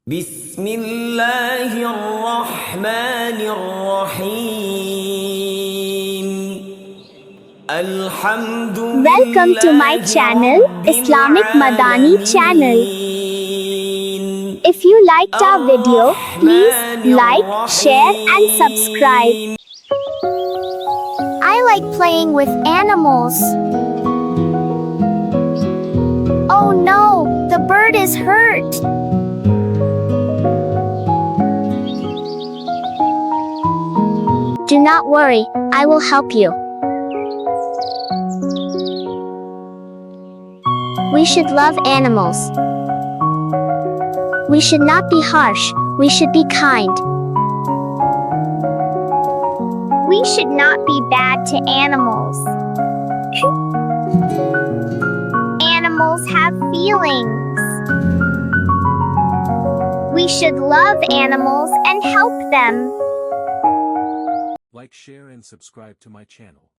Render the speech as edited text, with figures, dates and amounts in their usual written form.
بسم الله الرحمن الرحيم الحمد Welcome to my channel, Islamic Madani channel. If you liked our video, please like, share and subscribe. I like playing with animals. Oh no, the bird is hurt. Do not worry, I will help you. We should love animals. We should not be harsh, we should be kind. We should not be bad to animals. Animals have feelings. We should love animals and help them. Like, share and subscribe to my channel.